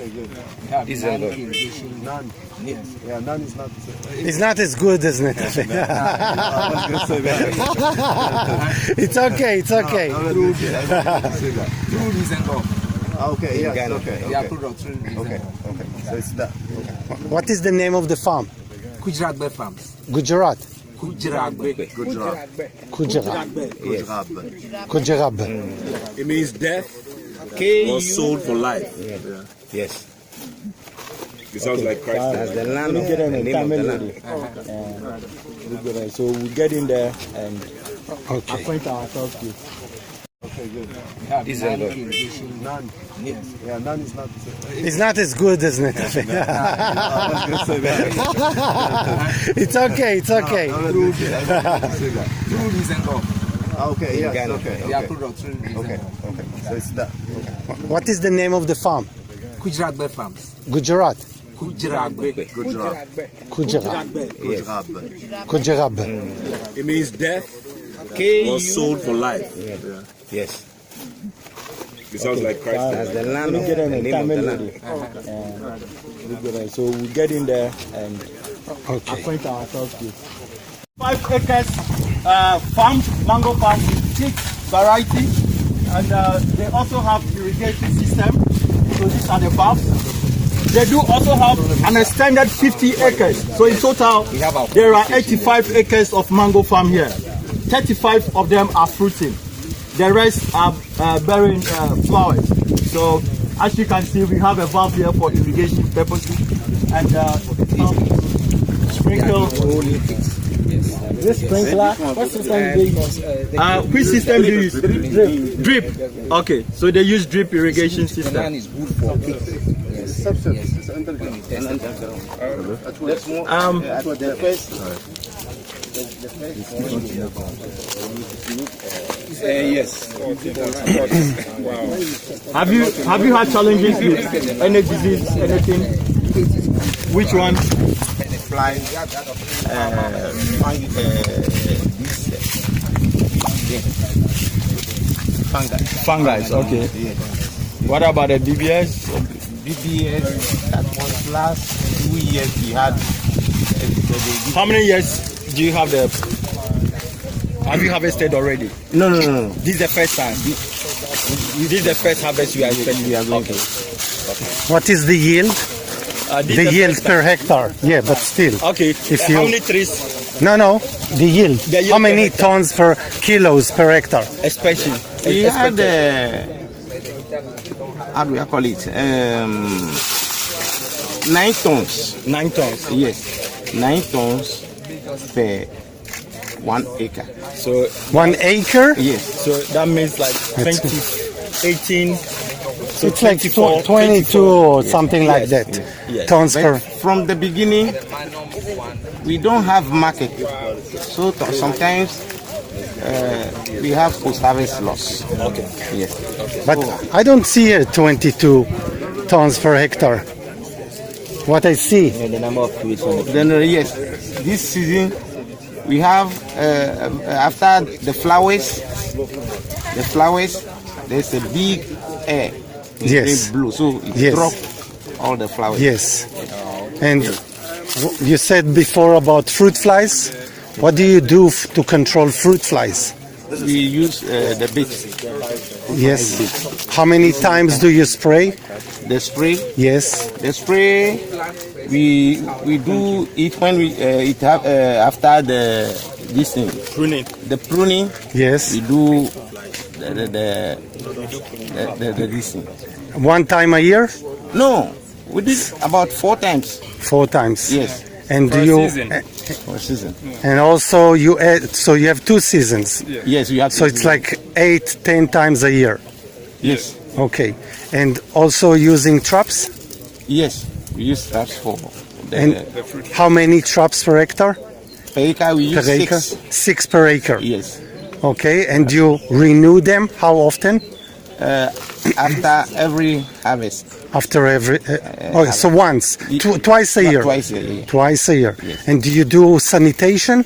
Okay, good. Is it good? None. Yes. Yeah, none is not. It's not as good as it. I was gonna say that. It's okay. It's okay. I was gonna say that. True reason go. Okay, yes, Ghana. okay, Yeah, okay. true reason. Okay, okay. So it's that. What is the name of the farm? Gujarat Farms. Gujarat. Gujarat. Gujarat. Gujarat. Gujarat. Gujarat. It means death or sold for life. Yes. It sounds like Christ. That's the land of the name of the land. So we get in there and Okay. acquaint ourselves with. Okay, good. Is it good? None. Yes. Yeah, none is not. It's not as good as it. I was gonna say that. It's okay. It's okay. I was gonna say that. True reason go. Okay, yes, Ghana. okay, Yeah, okay. true reason. Okay, okay. So it's that. What is the name of the farm? Gujarat Farms. Gujarat. Gujarat. Gujarat. Gujarat. Gujarat. Gujarat. It means death or sold for life. Yes. It sounds like Christ. That's the land of Get the in name of the land. So we get in there and Okay. acquaint ourselves with. 5 acres farm, mango farm with 6 variety, and they also have irrigation system. So these are the valves. They do also have an extended 50 acres. So in total, there are 85 acres of mango farm here. 35 of them are fruiting. The rest are bearing flowers. So as you can see, we have a valve here for irrigation purposes, and sprinkle. This sprinkler, what system do you use? Which system do you use? Drip. Okay, so they use drip irrigation The system. land is good for kids. Substance. It's underground. That's more. That's what the first. Yes. Have you had challenges with any disease, anything? Which one? Fly. Fungi. Okay. What about the BBS? BBS, that was last 2 years we had. How many years do you have the? Have you harvested already? No. This is the first time. This is the first harvest you are expecting. We are going Okay. What is the yield? This The is yield first per hectare. Yeah, but still. Okay. If How you- many trees? No. The yield. The yield How per many hectare. tons per kilos per hectare? Especially. We had, how do I call it? 9 tons. 9 tons. Yes, 9 tons per 1 acre. So 1 acre? Yes, so that means like 20, 18. So It's like 24, 22 or something like that. Yes. Tons but per. from the beginning, we don't have market. So sometimes we have post-harvest loss. Okay. Yes. But I don't see here 22 tons per hectare. What I see. And the number of trees on the Then yes, this season we have after the flowers, there's a big air. Yes. In blue, so it Yes. drop all the flowers. Yes. And you said before about fruit flies. What do you do to control fruit flies? We use the bait, Yes. How many times do you spray? the spray. Yes. The spray we do it when we after this thing, pruning. the pruning. Yes. We do the this thing. One time a year? No, we did about 4 times. 4 times. Yes, And do you? for season. And also you add. So you have 2 seasons. Yes, we have. So it's like 8-10 times a year. yes, Okay. And also using traps. yes. We use traps for the And how many traps per hectare? per acre. We use Per acre? 6. 6 per acre. Yes. Okay. And you renew them how often? After every harvest. After every. Okay. So once, twice a year. Twice a year. Twice a year. Yes. And do you do sanitation?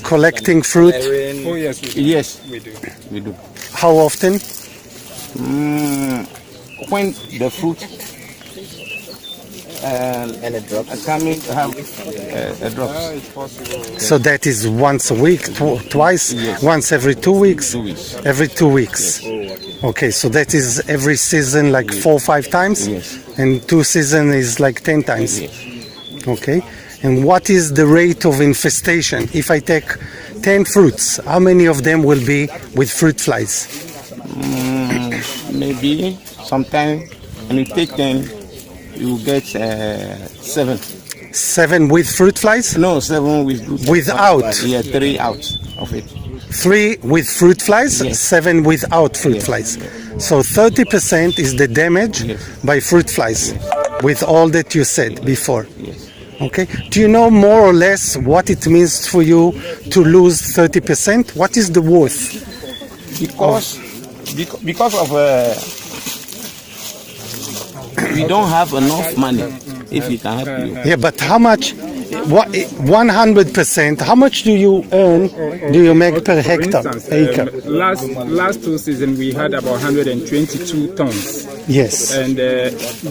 Collecting fruit. Oh, yes, we do. Yes, We do. we do. How often? When the fruit and a drop. Coming to have a drop. So that is once a week, twice, once every 2 weeks? 2 weeks. Every 2 weeks. Okay, so that is every season like 4 or 5 times? Yes. And 2 seasons is like 10 times? Yes. Okay. And what is the rate of infestation? If I take 10 fruits, how many of them will be with fruit flies? Maybe sometime when you take 10, you get 7. 7 with fruit flies? No, 7 with Without? Yeah, 3 out of it. 3 with fruit flies, Yes. 7 without fruit Yes. flies. So 30% is the damage Yes. by fruit flies, with all that you said before. Yes. Okay. Do you know more or less what it means for you to lose 30%? What is the worth? Because of we don't have enough money. If we can help you. Yeah, but how much? What 100%? How much do you earn? Do you make per hectare? Acre? Last 2 seasons we had about 122 tons, Yes. and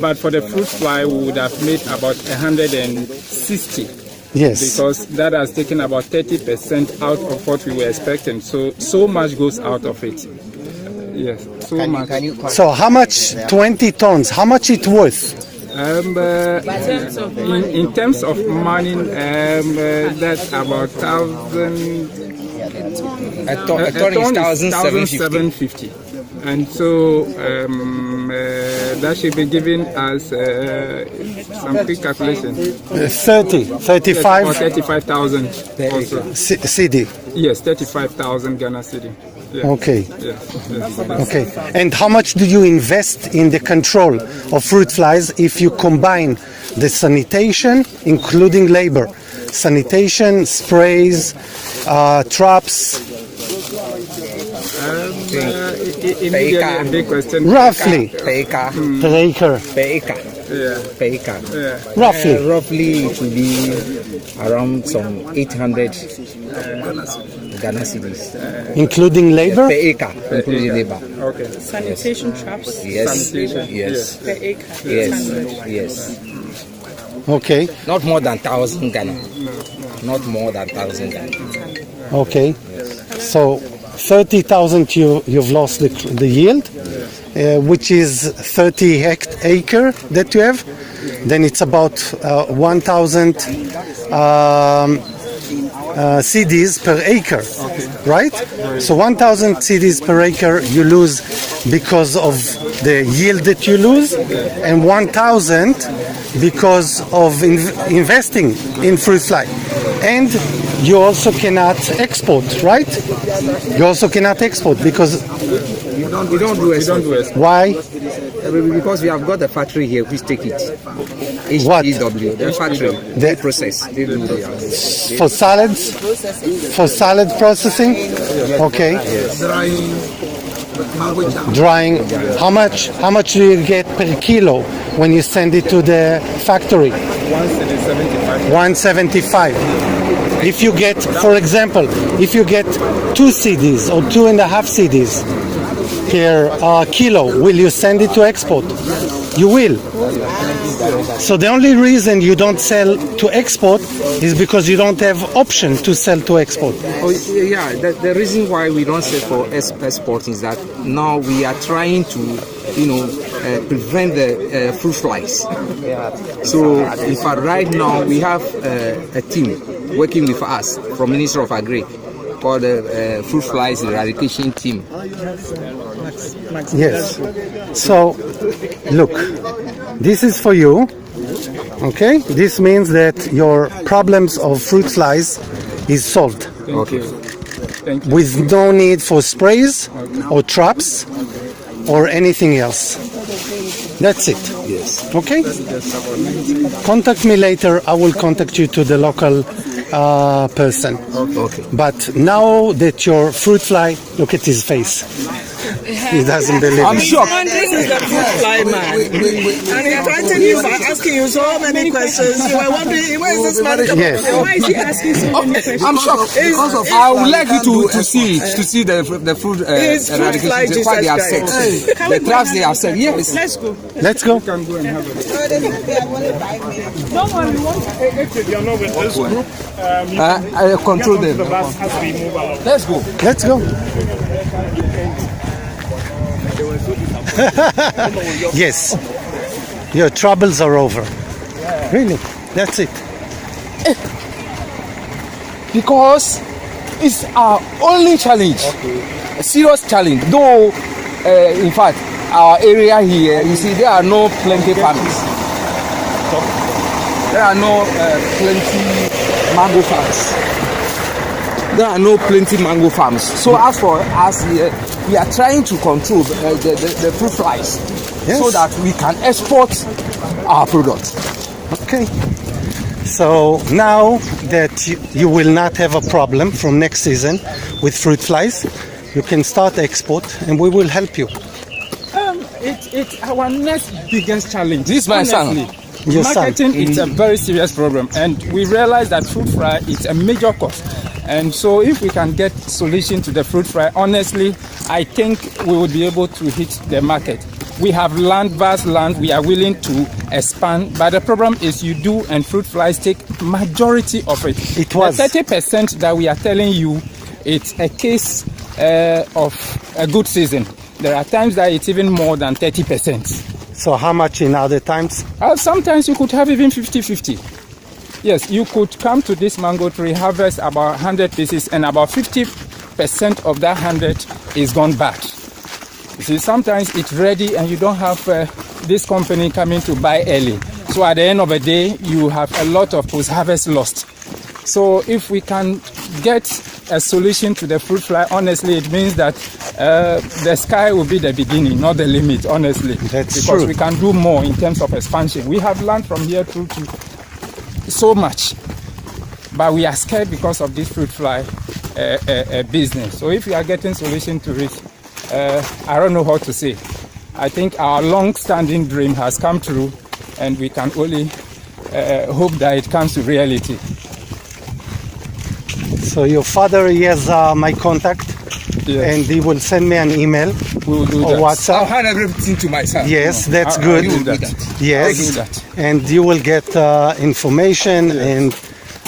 but for the fruit fly we would have made about 160, Yes. because that has taken about 30% out of what we were expecting. So much goes out of it. Yes, so much. So how much? 20 tons. How much it worth? In terms of money, that's about 1,000. A ton is 1,750. And so that should be giving us some quick calculation. 30, Or 35 35,000 also. CD. Yes, 35,000 Ghana cedi. Yeah. Okay. Yes. Okay. And how much do you invest in the control of fruit flies if you combine the sanitation, including labor? Sanitation, sprays, traps, Immediately a big question. roughly Per acre. per acre. Per acre. Yeah. Per acre. Roughly. Roughly it will be around some 800 Ghana cedis. Including labor? Per acre, including labor. Okay. Sanitation traps Yes. Sanitation. Yes. per acre. Yes. 600. Yes. Okay. Not more than 1,000 Ghana. Not more than 1,000 Ghana. Okay. So 30,000 you've lost the yield, which is 30 acre that you have. Then it's about 1,000 CDs per acre, right? So 1,000 CDs per acre you lose because of the yield that you lose, and 1,000 because of investing in fruit fly. And you also cannot export, right? You also cannot export because We don't do it. why? Because we have got a factory here which take it. What? HEW, the factory, The- they process. They do For salads? For salad processing? Okay. Drying. How much do you get per kilo when you send it to the factory? 175. If you get, for example, if you get 2 CDs or 2.5 CDs per kilo, will you send it to export? You will. So the only reason you don't sell to export is because you don't have option to sell to export. Oh, yeah, the reason why we don't sell for export is that now we are trying to, prevent the fruit flies. So, in fact, right now we have a team working with us from Ministry of Agri called the Fruit Flies Eradication Team. Yes. So, look, this is for you. Okay? This means that your problems of fruit flies is solved. Okay. Thank you. With no need for sprays or traps or anything else. That's it. Yes. Okay? Contact me later. I will contact you to the local person. Okay. But now that your fruit fly, look at his face. He doesn't believe I'm it. shocked. This is the fruit fly man. And you're trying you for asking you so many questions. You were wondering, where is this man coming Yes. from? Why is he asking so many questions? I'm shocked. I would like you to see it, to see the fruit It's fruit fly eradication, what they have Jesus said. Christ. The traps they have said. Yes. Let's go. Let's go. Don't worry, we want If you're not with this group, I control them. the bus has to be moved out. Let's go. Let's go. Yes. Your troubles are over. Really? That's it. Because it's our only challenge, a serious challenge. Though, in fact, our area here, you see, there are no plenty farms. There are no plenty mango farms. There are no plenty mango farms. So as for us here, we are trying to control the fruit flies, Yes. so that we can export our product. Okay. So now that you will not have a problem from next season with fruit flies, you can start export and we will help you. It's our next biggest challenge. This is my son. Honestly. Your son. Marketing is a very serious problem, and we realize that fruit fly is a major cost. And so if we can get solution to the fruit fly, honestly, I think we would be able to hit the market. We have land, vast land, we are willing to expand, but the problem is you do, and fruit flies take majority of it. It was. The 30% that we are telling you, it's a case of a good season. There are times that it's even more than 30%. So how much in other times? Sometimes you could have even 50-50. Yes, you could come to this mango tree, harvest about 100 pieces, and about 50% of that 100 is gone bad. You see, sometimes it's ready and you don't have this company coming to buy early. So at the end of the day, you have a lot of post-harvest lost. So if we can get a solution to the fruit fly, honestly, it means that the sky will be the beginning, not the limit, honestly. That's because true. we can do more in terms of expansion. We have learned from here through to so much, but we are scared because of this fruit fly business. So if we are getting solution to it, I don't know what to say. I think our long-standing dream has come true, and we can only hope that it comes to reality. So your father, he has my contact, Yes. and he will send me an email We will do or that. I'll WhatsApp. hand everything to my son. Yes, that's I'll good. do that. Yes, I'll do that. and you will get information, and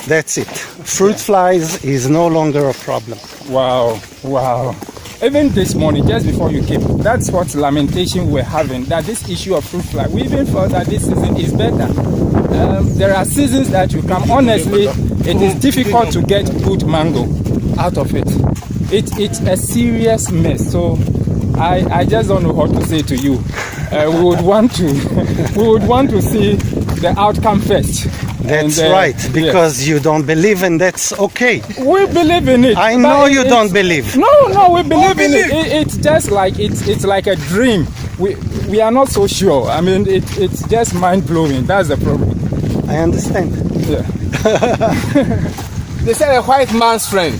that's it. Fruit flies is no longer a problem. Wow, wow. Even this morning, just before you came, that's what lamentation we're having, that this issue of fruit fly, we even felt that this season is better. There are seasons that you come, honestly, it is difficult to get good mango out of it. It's a serious mess. So I just don't know what to say to you. We would want to see the outcome first. That's And, right, yes. because you don't believe, and that's okay. We believe in it. I but know you it's- don't believe. No, we believe in it. It's just like it's like a dream. We are not so sure. I mean, it's just mind blowing. That's the problem. I understand. Yeah. They said a white man's friend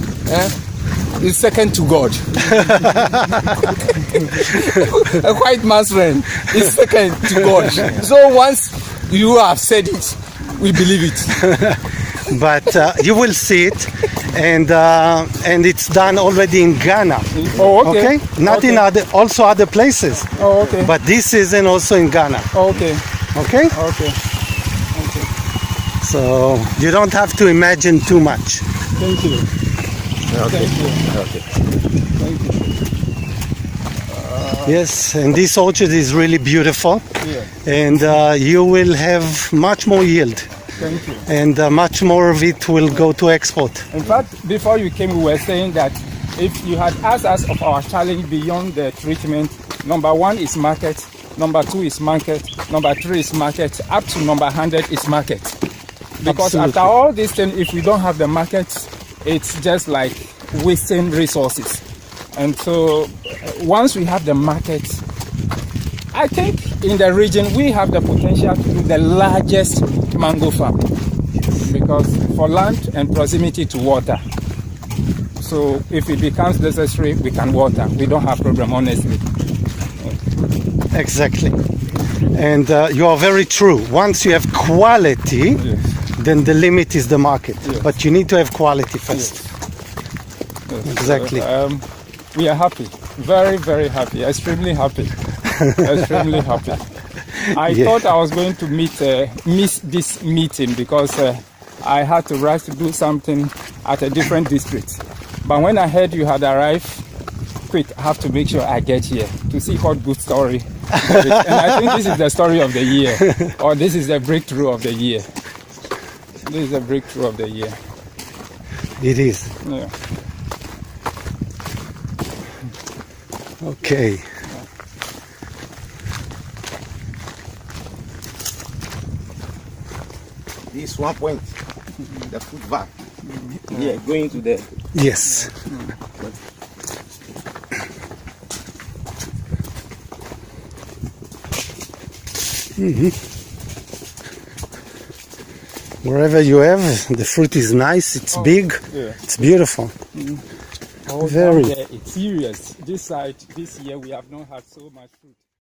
is second to God. A white man's friend is second to God. So once you have said it, we believe it. But you will see it, and it's done already in Ghana. Oh, okay. Not in other places. Oh, okay. But this season also in Ghana. Oh, okay. Okay? Okay. So you don't have to imagine too much. Thank you. Okay. Thank you. Yes, and this orchard is really beautiful, Yeah. and you will have much more yield, Thank you. and much more of it will go to export. In fact, before you came, we were saying that if you had asked us of our challenge beyond the treatment, number 1 is market, number 2 is market, number 3 is market, up to number 100 is market. Because Absolutely. after all these things, if we don't have the market, it's just like wasting resources. And so once we have the market, I think in the region we have the potential to do the largest mango farm, because for land and proximity to water. So if it becomes necessary, we can water. We don't have problem, honestly. Exactly. And you are very true. Once you have quality, then the limit is the market. But you need to have quality first. Exactly. We are happy. Very, very happy. Extremely happy. Extremely happy. I thought I was going to miss this meeting because I had to rush to do something at a different district. But when I heard you had arrived, quick, I have to make sure I get here to see what good story. And I think this is the story of the year, or this is the breakthrough of the year. This is the breakthrough of the year. It is. Yeah. Okay. This 1 point, the food van. Yeah, going to the. Yes. Wherever you have, the fruit is nice, it's big, it's beautiful. Oh, Very. it's serious. This side, this year, we have not had so much fruit.